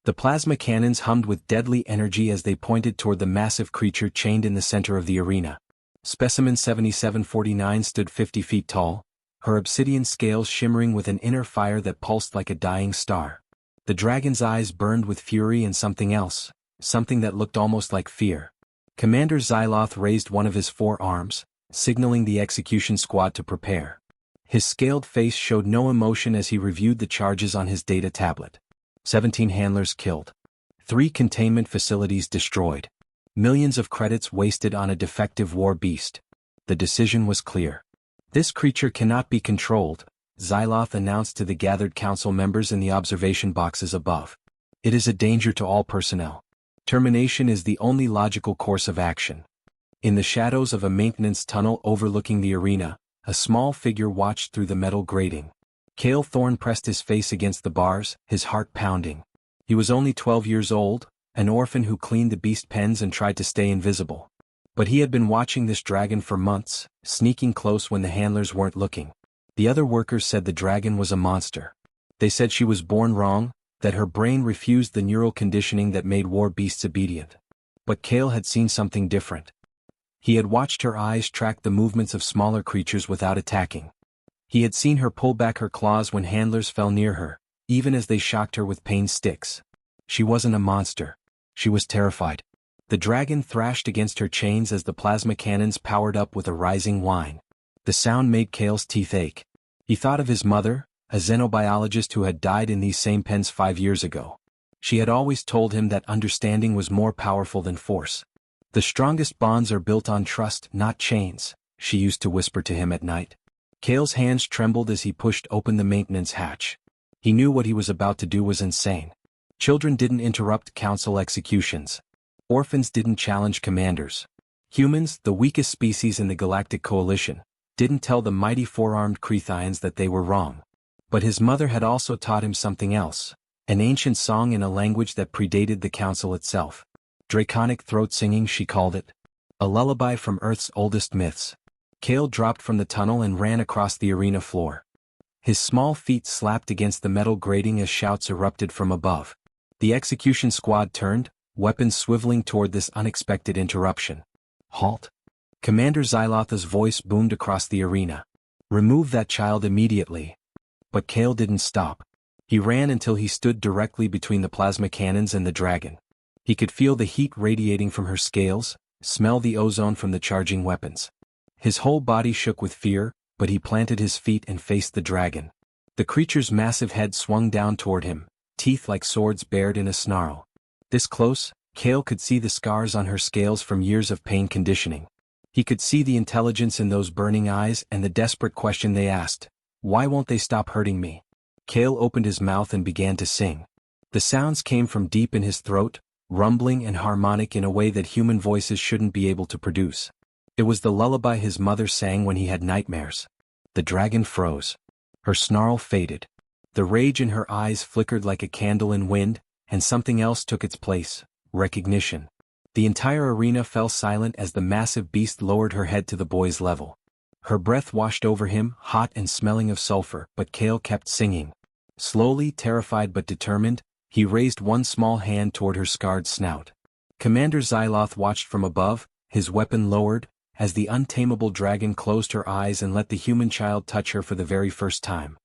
The plasma cannons hummed with deadly energy as they pointed toward the massive creature chained in the center of the arena. Specimen 7749 stood 50 feet tall, her obsidian scales shimmering with an inner fire that pulsed like a dying star. The dragon's eyes burned with fury and something else, something that looked almost like fear. Commander Xyloth raised one of his 4 arms, signaling the execution squad to prepare. His scaled face showed no emotion as he reviewed the charges on his data tablet. 17 handlers killed. 3 containment facilities destroyed. Millions of credits wasted on a defective war beast. The decision was clear. This creature cannot be controlled, Xyloth announced to the gathered council members in the observation boxes above. It is a danger to all personnel. Termination is the only logical course of action. In the shadows of a maintenance tunnel overlooking the arena, a small figure watched through the metal grating. Cale Thorne pressed his face against the bars, his heart pounding. He was only 12 years old, an orphan who cleaned the beast pens and tried to stay invisible. But he had been watching this dragon for months, sneaking close when the handlers weren't looking. The other workers said the dragon was a monster. They said she was born wrong, that her brain refused the neural conditioning that made war beasts obedient. But Cale had seen something different. He had watched her eyes track the movements of smaller creatures without attacking. He had seen her pull back her claws when handlers fell near her, even as they shocked her with pain sticks. She wasn't a monster. She was terrified. The dragon thrashed against her chains as the plasma cannons powered up with a rising whine. The sound made Cale's teeth ache. He thought of his mother, a xenobiologist who had died in these same pens 5 years ago. She had always told him that understanding was more powerful than force. The strongest bonds are built on trust, not chains, she used to whisper to him at night. Cale's hands trembled as he pushed open the maintenance hatch. He knew what he was about to do was insane. Children didn't interrupt council executions. Orphans didn't challenge commanders. Humans, the weakest species in the Galactic Coalition, didn't tell the mighty 4-armed Creathians that they were wrong. But his mother had also taught him something else, an ancient song in a language that predated the council itself. Draconic throat singing, she called it. A lullaby from Earth's oldest myths. Cale dropped from the tunnel and ran across the arena floor. His small feet slapped against the metal grating as shouts erupted from above. The execution squad turned, weapons swiveling toward this unexpected interruption. Halt! Commander Xyloth's voice boomed across the arena. Remove that child immediately. But Cale didn't stop. He ran until he stood directly between the plasma cannons and the dragon. He could feel the heat radiating from her scales, smell the ozone from the charging weapons. His whole body shook with fear, but he planted his feet and faced the dragon. The creature's massive head swung down toward him, teeth like swords bared in a snarl. This close, Cale could see the scars on her scales from years of pain conditioning. He could see the intelligence in those burning eyes and the desperate question they asked. Why won't they stop hurting me? Cale opened his mouth and began to sing. The sounds came from deep in his throat, rumbling and harmonic in a way that human voices shouldn't be able to produce. It was the lullaby his mother sang when he had nightmares. The dragon froze. Her snarl faded. The rage in her eyes flickered like a candle in wind, and something else took its place, recognition. The entire arena fell silent as the massive beast lowered her head to the boy's level. Her breath washed over him, hot and smelling of sulfur, but Cale kept singing. Slowly, terrified but determined, he raised one small hand toward her scarred snout. Commander Xyloth watched from above, his weapon lowered, as the untamable dragon closed her eyes and let the human child touch her for the very first time.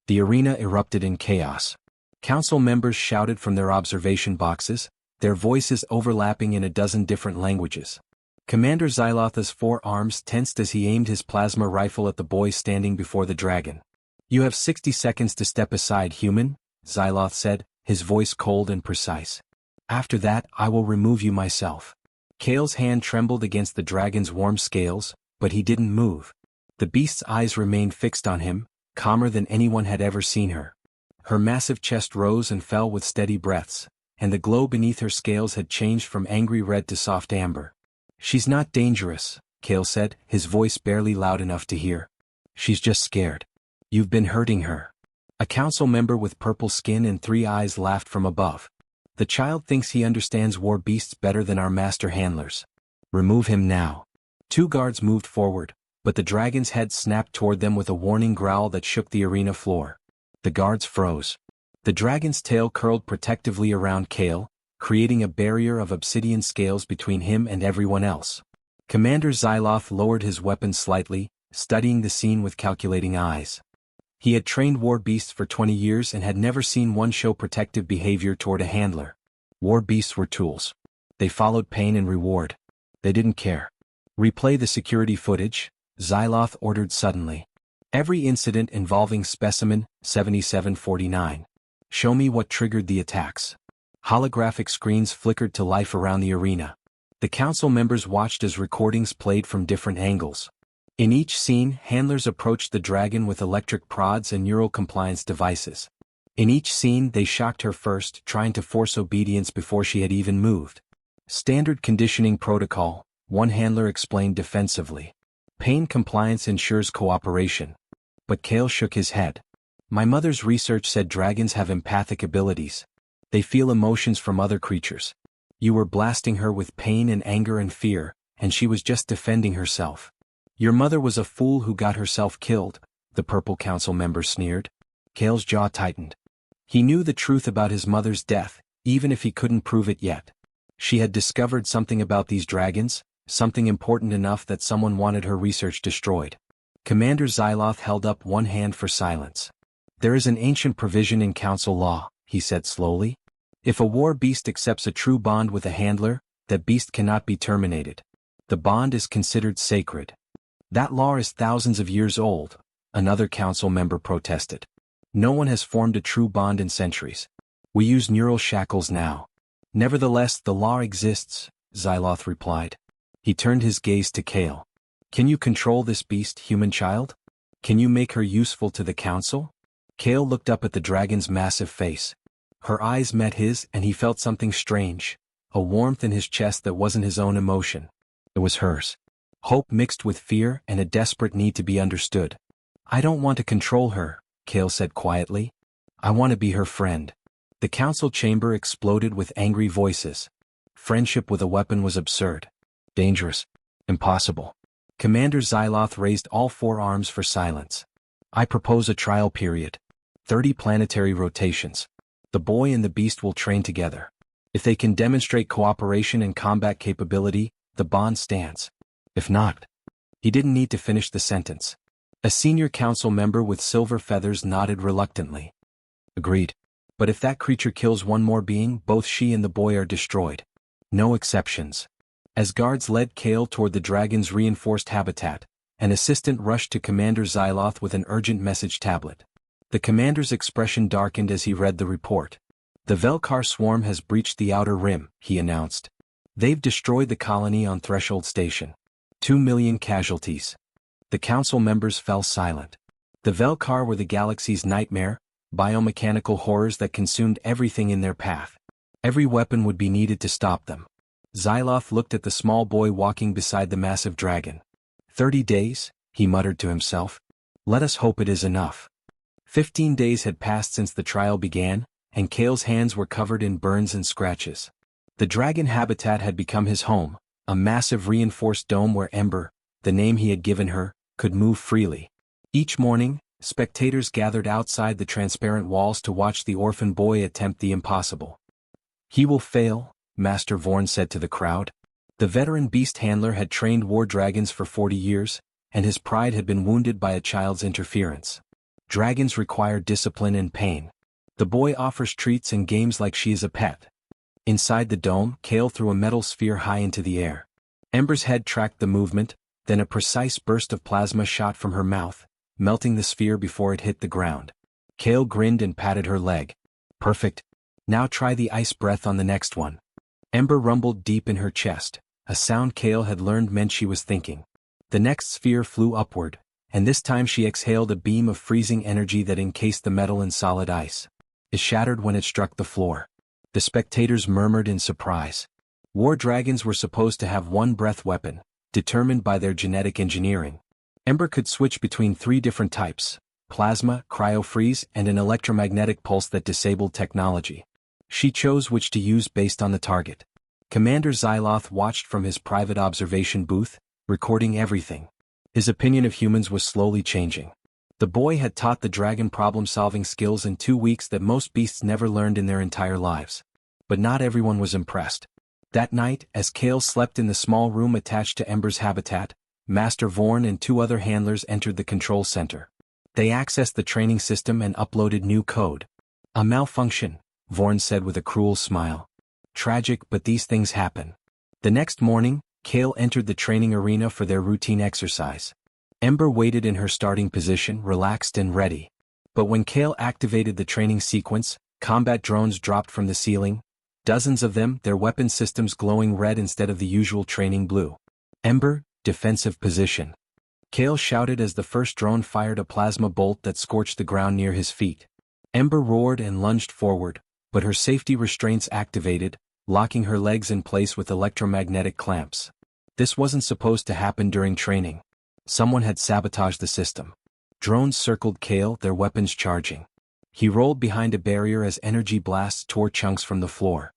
The arena erupted in chaos. Council members shouted from their observation boxes, their voices overlapping in a dozen different languages. Commander Xyloth's 4 arms tensed as he aimed his plasma rifle at the boy standing before the dragon. You have 60 seconds to step aside, human, Xyloth said, his voice cold and precise. After that, I will remove you myself. Cale's hand trembled against the dragon's warm scales, but he didn't move. The beast's eyes remained fixed on him, calmer than anyone had ever seen her. Her massive chest rose and fell with steady breaths, and the glow beneath her scales had changed from angry red to soft amber. She's not dangerous, Cale said, his voice barely loud enough to hear. She's just scared. You've been hurting her. A council member with purple skin and 3 eyes laughed from above. The child thinks he understands war beasts better than our master handlers. Remove him now. 2 guards moved forward, but the dragon's head snapped toward them with a warning growl that shook the arena floor. The guards froze. The dragon's tail curled protectively around Kale, creating a barrier of obsidian scales between him and everyone else. Commander Xyloth lowered his weapon slightly, studying the scene with calculating eyes. He had trained war beasts for 20 years and had never seen one show protective behavior toward a handler. War beasts were tools. They followed pain and reward. They didn't care. Replay the security footage, Xyloth ordered suddenly. Every incident involving Specimen 7749. Show me what triggered the attacks. Holographic screens flickered to life around the arena. The council members watched as recordings played from different angles. In each scene, handlers approached the dragon with electric prods and neural compliance devices. In each scene, they shocked her first, trying to force obedience before she had even moved. Standard conditioning protocol, one handler explained defensively. Pain compliance ensures cooperation. But Kale shook his head. My mother's research said dragons have empathic abilities. They feel emotions from other creatures. You were blasting her with pain and anger and fear, and she was just defending herself. Your mother was a fool who got herself killed, the Purple Council member sneered. Kale's jaw tightened. He knew the truth about his mother's death, even if he couldn't prove it yet. She had discovered something about these dragons, something important enough that someone wanted her research destroyed. Commander Xyloth held up one hand for silence. There is an ancient provision in council law, he said slowly. If a war beast accepts a true bond with a handler, that beast cannot be terminated. The bond is considered sacred. That law is thousands of years old, another council member protested. No one has formed a true bond in centuries. We use neural shackles now. Nevertheless, the law exists, Xyloth replied. He turned his gaze to Kale. Can you control this beast, human child? Can you make her useful to the council? Kale looked up at the dragon's massive face. Her eyes met his and he felt something strange, a warmth in his chest that wasn't his own emotion. It was hers. Hope mixed with fear and a desperate need to be understood. I don't want to control her, Kale said quietly. I want to be her friend. The council chamber exploded with angry voices. Friendship with a weapon was absurd. Dangerous. Impossible. Commander Xyloth raised all four arms for silence. I propose a trial period. 30 planetary rotations. The boy and the beast will train together. If they can demonstrate cooperation and combat capability, the bond stands. If not, he didn't need to finish the sentence. A senior council member with silver feathers nodded reluctantly. Agreed. But if that creature kills one more being, both she and the boy are destroyed. No exceptions. As guards led Kale toward the dragon's reinforced habitat, an assistant rushed to Commander Xyloth with an urgent message tablet. The commander's expression darkened as he read the report. The Velkar swarm has breached the outer rim, he announced. They've destroyed the colony on Threshold Station. 2 million casualties. The council members fell silent. The Velkar were the galaxy's nightmare, biomechanical horrors that consumed everything in their path. Every weapon would be needed to stop them. Xyloth looked at the small boy walking beside the massive dragon. 30 days, he muttered to himself. Let us hope it is enough. 15 days had passed since the trial began, and Kale's hands were covered in burns and scratches. The dragon habitat had become his home, a massive reinforced dome where Ember, the name he had given her, could move freely. Each morning, spectators gathered outside the transparent walls to watch the orphan boy attempt the impossible. He will fail, Master Vorn said to the crowd. The veteran beast handler had trained war dragons for 40 years, and his pride had been wounded by a child's interference. Dragons require discipline and pain. The boy offers treats and games like she is a pet. Inside the dome, Kale threw a metal sphere high into the air. Ember's head tracked the movement, then a precise burst of plasma shot from her mouth, melting the sphere before it hit the ground. Kale grinned and patted her leg. Perfect. Now try the ice breath on the next one. Ember rumbled deep in her chest, a sound Kale had learned meant she was thinking. The next sphere flew upward, and this time she exhaled a beam of freezing energy that encased the metal in solid ice. It shattered when it struck the floor. The spectators murmured in surprise. War dragons were supposed to have one breath weapon, determined by their genetic engineering. Ember could switch between 3 different types: plasma, cryo-freeze, and an electromagnetic pulse that disabled technology. She chose which to use based on the target. Commander Xyloth watched from his private observation booth, recording everything. His opinion of humans was slowly changing. The boy had taught the dragon problem-solving skills in 2 weeks that most beasts never learned in their entire lives. But not everyone was impressed. That night, as Kale slept in the small room attached to Ember's habitat, Master Vorn and 2 other handlers entered the control center. They accessed the training system and uploaded new code. A malfunction, Vorn said with a cruel smile. Tragic, but these things happen. The next morning, Kale entered the training arena for their routine exercise. Ember waited in her starting position, relaxed and ready. But when Kale activated the training sequence, combat drones dropped from the ceiling, dozens of them, their weapon systems glowing red instead of the usual training blue. Ember, defensive position. Kale shouted as the first drone fired a plasma bolt that scorched the ground near his feet. Ember roared and lunged forward, but her safety restraints activated, locking her legs in place with electromagnetic clamps. This wasn't supposed to happen during training. Someone had sabotaged the system. Drones circled Kale, their weapons charging. He rolled behind a barrier as energy blasts tore chunks from the floor.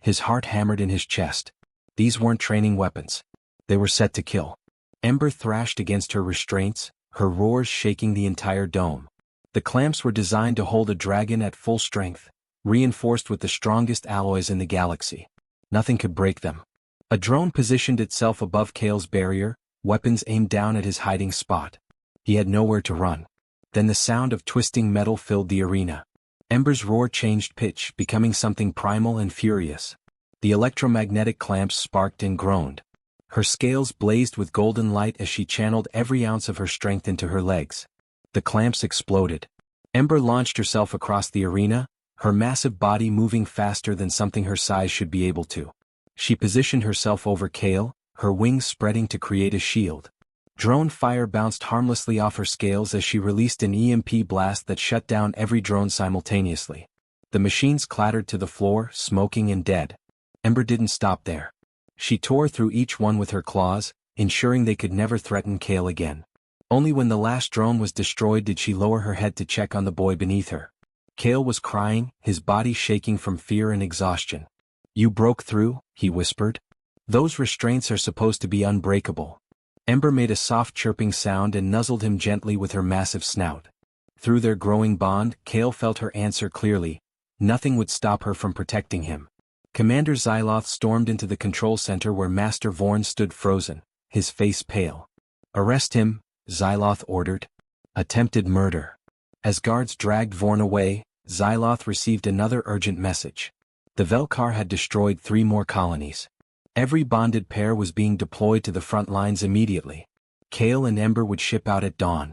His heart hammered in his chest. These weren't training weapons. They were set to kill. Ember thrashed against her restraints, her roars shaking the entire dome. The clamps were designed to hold a dragon at full strength, reinforced with the strongest alloys in the galaxy. Nothing could break them. A drone positioned itself above Kale's barrier, weapons aimed down at his hiding spot. He had nowhere to run. Then the sound of twisting metal filled the arena. Ember's roar changed pitch, becoming something primal and furious. The electromagnetic clamps sparked and groaned. Her scales blazed with golden light as she channeled every ounce of her strength into her legs. The clamps exploded. Ember launched herself across the arena, her massive body moving faster than something her size should be able to. She positioned herself over Kale, her wings spreading to create a shield. Drone fire bounced harmlessly off her scales as she released an EMP blast that shut down every drone simultaneously. The machines clattered to the floor, smoking and dead. Ember didn't stop there. She tore through each one with her claws, ensuring they could never threaten Kale again. Only when the last drone was destroyed did she lower her head to check on the boy beneath her. Kale was crying, his body shaking from fear and exhaustion. "You broke through," he whispered. "Those restraints are supposed to be unbreakable." Ember made a soft chirping sound and nuzzled him gently with her massive snout. Through their growing bond, Kale felt her answer clearly. Nothing would stop her from protecting him. Commander Xyloth stormed into the control center where Master Vorn stood frozen, his face pale. "Arrest him," Xyloth ordered. "Attempted murder." As guards dragged Vorn away, Xyloth received another urgent message. The Velkar had destroyed 3 more colonies. Every bonded pair was being deployed to the front lines immediately. Kale and Ember would ship out at dawn.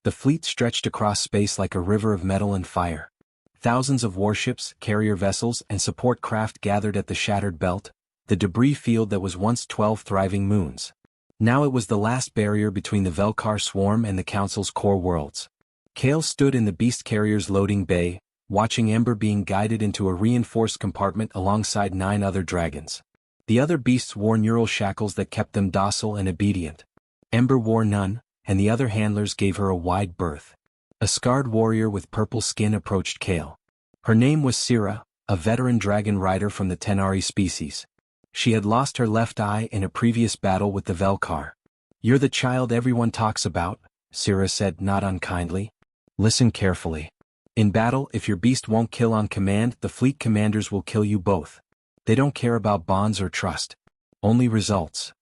The fleet stretched across space like a river of metal and fire. Thousands of warships, carrier vessels, and support craft gathered at the shattered belt, the debris field that was once 12 thriving moons. Now it was the last barrier between the Velkar swarm and the Council's core worlds. Kale stood in the beast carrier's loading bay, watching Ember being guided into a reinforced compartment alongside 9 other dragons. The other beasts wore neural shackles that kept them docile and obedient. Ember wore none, and the other handlers gave her a wide berth. A scarred warrior with purple skin approached Kale. Her name was Syrah, a veteran dragon rider from the Tenari species. She had lost her left eye in a previous battle with the Velkar. "You're the child everyone talks about," Syrah said not unkindly. "Listen carefully. In battle, if your beast won't kill on command, the fleet commanders will kill you both. They don't care about bonds or trust. Only results."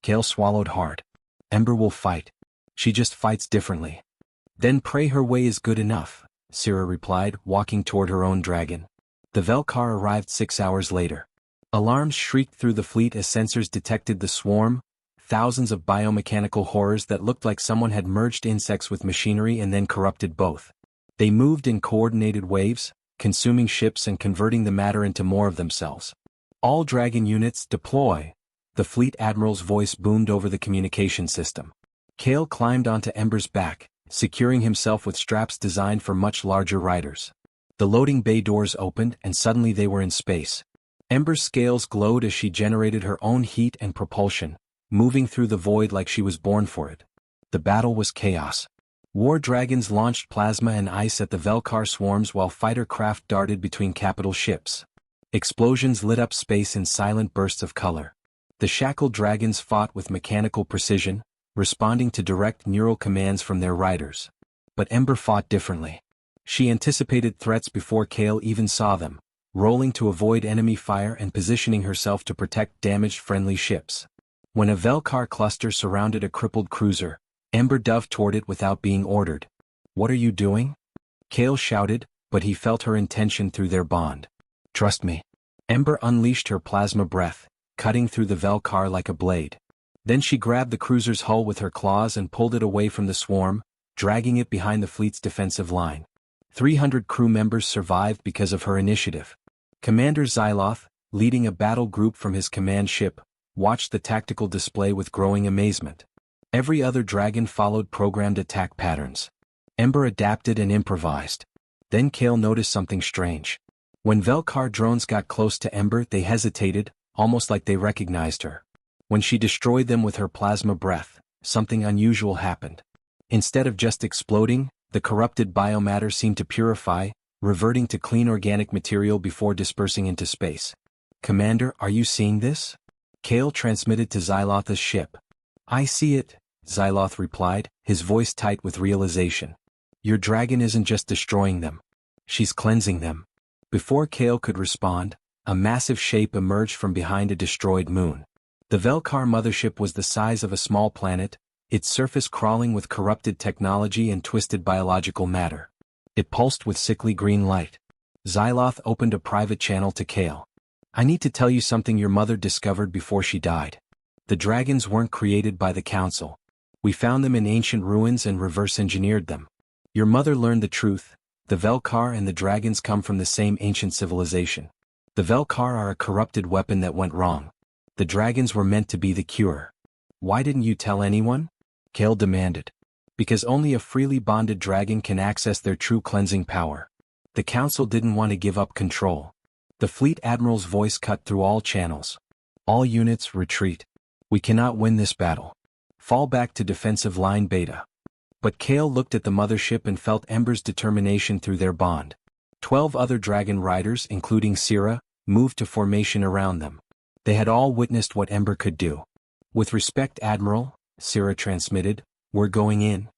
Kale swallowed hard. "Ember will fight. She just fights differently." "Then pray her way is good enough," Syrah replied, walking toward her own dragon. The Velkar arrived 6 hours later. Alarms shrieked through the fleet as sensors detected the swarm, thousands of biomechanical horrors that looked like someone had merged insects with machinery and then corrupted both. They moved in coordinated waves, consuming ships and converting the matter into more of themselves. "All dragon units, deploy," the fleet admiral's voice boomed over the communication system. Kale climbed onto Ember's back, securing himself with straps designed for much larger riders. The loading bay doors opened and suddenly they were in space. Ember's scales glowed as she generated her own heat and propulsion, moving through the void like she was born for it. The battle was chaos. War dragons launched plasma and ice at the Velkar swarms while fighter craft darted between capital ships. Explosions lit up space in silent bursts of color. The shackled dragons fought with mechanical precision, responding to direct neural commands from their riders. But Ember fought differently. She anticipated threats before Kale even saw them, rolling to avoid enemy fire and positioning herself to protect damaged friendly ships. When a Velkar cluster surrounded a crippled cruiser, Ember dove toward it without being ordered. "What are you doing?" Kale shouted, but he felt her intention through their bond. "Trust me." Ember unleashed her plasma breath, cutting through the Velkar like a blade. Then she grabbed the cruiser's hull with her claws and pulled it away from the swarm, dragging it behind the fleet's defensive line. 300 crew members survived because of her initiative. Commander Xyloth, leading a battle group from his command ship, watched the tactical display with growing amazement. Every other dragon followed programmed attack patterns. Ember adapted and improvised. Then Kale noticed something strange. When Velkar drones got close to Ember, they hesitated, almost like they recognized her. When she destroyed them with her plasma breath, something unusual happened. Instead of just exploding, the corrupted biomatter seemed to purify, reverting to clean organic material before dispersing into space. "Commander, are you seeing this?" Kale transmitted to Xyloth's ship. "I see it," Xyloth replied, his voice tight with realization. "Your dragon isn't just destroying them. She's cleansing them." Before Kale could respond, a massive shape emerged from behind a destroyed moon. The Velkar mothership was the size of a small planet, its surface crawling with corrupted technology and twisted biological matter. It pulsed with sickly green light. Xyloth opened a private channel to Kale. "I need to tell you something your mother discovered before she died. The dragons weren't created by the Council. We found them in ancient ruins and reverse-engineered them. Your mother learned the truth. The Velkar and the dragons come from the same ancient civilization. The Velkar are a corrupted weapon that went wrong. The dragons were meant to be the cure." "Why didn't you tell anyone?" Kale demanded. "Because only a freely bonded dragon can access their true cleansing power. The Council didn't want to give up control." The fleet admiral's voice cut through all channels. "All units, retreat. We cannot win this battle. Fall back to defensive line Beta." But Kale looked at the mothership and felt Ember's determination through their bond. 12 other dragon riders, including Syrah, moved to formation around them. They had all witnessed what Ember could do. "With respect, Admiral," Syrah transmitted, "we're going in."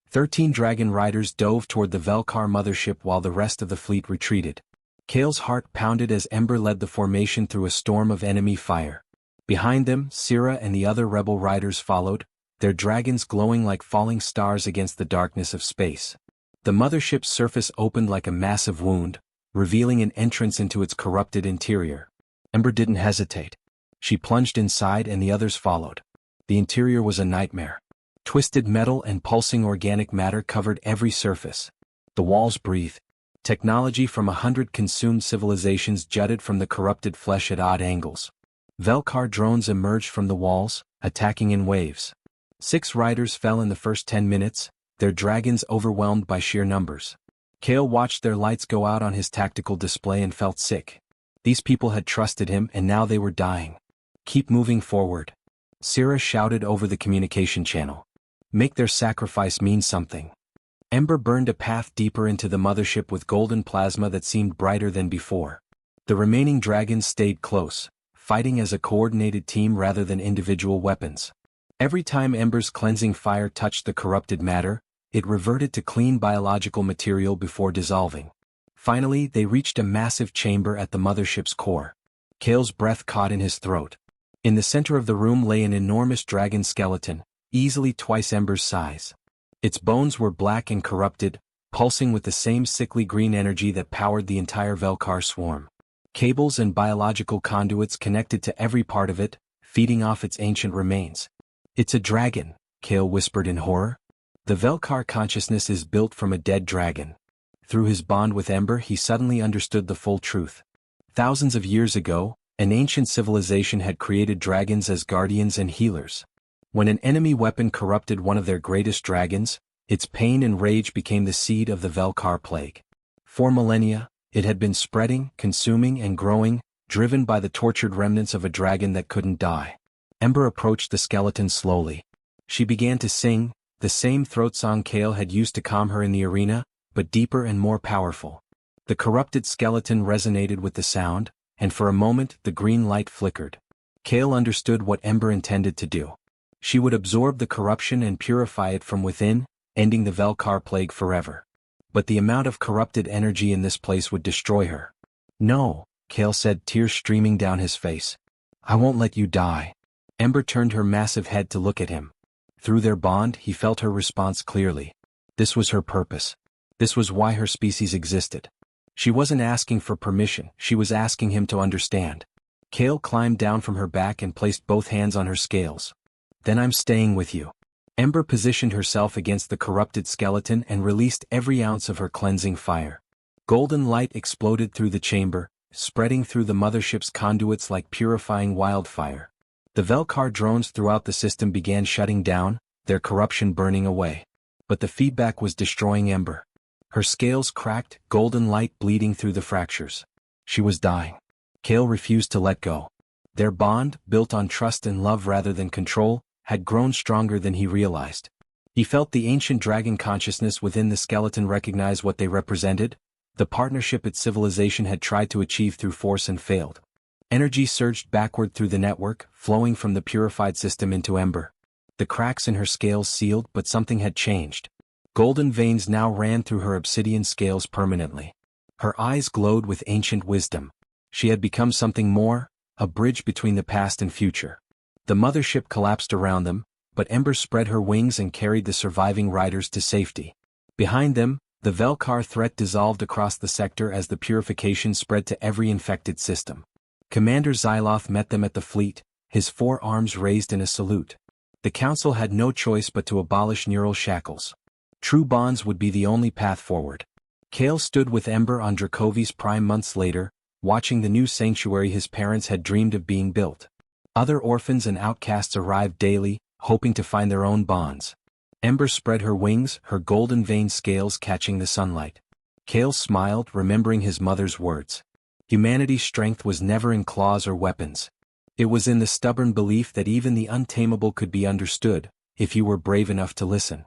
13 dragon riders dove toward the Velkar mothership while the rest of the fleet retreated. Kale's heart pounded as Ember led the formation through a storm of enemy fire. Behind them, Syrah and the other rebel riders followed, their dragons glowing like falling stars against the darkness of space. The mothership's surface opened like a massive wound, revealing an entrance into its corrupted interior. Ember didn't hesitate. She plunged inside and the others followed. The interior was a nightmare. Twisted metal and pulsing organic matter covered every surface. The walls breathed. Technology from 100 consumed civilizations jutted from the corrupted flesh at odd angles. Velkar drones emerged from the walls, attacking in waves. 6 riders fell in the first 10 minutes, their dragons overwhelmed by sheer numbers. Kale watched their lights go out on his tactical display and felt sick. These people had trusted him and now they were dying. "Keep moving forward," Syrah shouted over the communication channel. "Make their sacrifice mean something." Ember burned a path deeper into the mothership with golden plasma that seemed brighter than before. The remaining dragons stayed close, fighting as a coordinated team rather than individual weapons. Every time Ember's cleansing fire touched the corrupted matter, it reverted to clean biological material before dissolving. Finally, they reached a massive chamber at the mothership's core. Kale's breath caught in his throat. In the center of the room lay an enormous dragon skeleton, easily twice Ember's size. Its bones were black and corrupted, pulsing with the same sickly green energy that powered the entire Velkar swarm. Cables and biological conduits connected to every part of it, feeding off its ancient remains. "It's a dragon," Kale whispered in horror. "The Velkar consciousness is built from a dead dragon." Through his bond with Ember, he suddenly understood the full truth. Thousands of years ago, an ancient civilization had created dragons as guardians and healers. When an enemy weapon corrupted one of their greatest dragons, its pain and rage became the seed of the Velkar plague. For millennia, it had been spreading, consuming and growing, driven by the tortured remnants of a dragon that couldn't die. Ember approached the skeleton slowly. She began to sing, the same throat song Kale had used to calm her in the arena, but deeper and more powerful. The corrupted skeleton resonated with the sound, and for a moment the green light flickered. Kale understood what Ember intended to do. She would absorb the corruption and purify it from within, ending the Velkar plague forever. But the amount of corrupted energy in this place would destroy her. No, Kale said, tears streaming down his face. I won't let you die. Ember turned her massive head to look at him. Through their bond, he felt her response clearly. This was her purpose. This was why her species existed. She wasn't asking for permission, she was asking him to understand. Kale climbed down from her back and placed both hands on her scales. Then I'm staying with you. Ember positioned herself against the corrupted skeleton and released every ounce of her cleansing fire. Golden light exploded through the chamber, spreading through the mothership's conduits like purifying wildfire. The Velkar drones throughout the system began shutting down, their corruption burning away. But the feedback was destroying Ember. Her scales cracked, golden light bleeding through the fractures. She was dying. Kale refused to let go. Their bond, built on trust and love rather than control, had grown stronger than he realized. He felt the ancient dragon consciousness within the skeleton recognize what they represented, the partnership its civilization had tried to achieve through force and failed. Energy surged backward through the network, flowing from the purified system into Ember. The cracks in her scales sealed, but something had changed. Golden veins now ran through her obsidian scales permanently. Her eyes glowed with ancient wisdom. She had become something more, a bridge between the past and future. The mothership collapsed around them, but Ember spread her wings and carried the surviving riders to safety. Behind them, the Velkar threat dissolved across the sector as the purification spread to every infected system. Commander Xyloth met them at the fleet, his 4 arms raised in a salute. The Council had no choice but to abolish neural shackles. True bonds would be the only path forward. Kale stood with Ember on Dracovi's Prime months later, watching the new sanctuary his parents had dreamed of being built. Other orphans and outcasts arrived daily, hoping to find their own bonds. Ember spread her wings, her golden veined scales catching the sunlight. Kale smiled, remembering his mother's words. Humanity's strength was never in claws or weapons. It was in the stubborn belief that even the untamable could be understood, if you were brave enough to listen.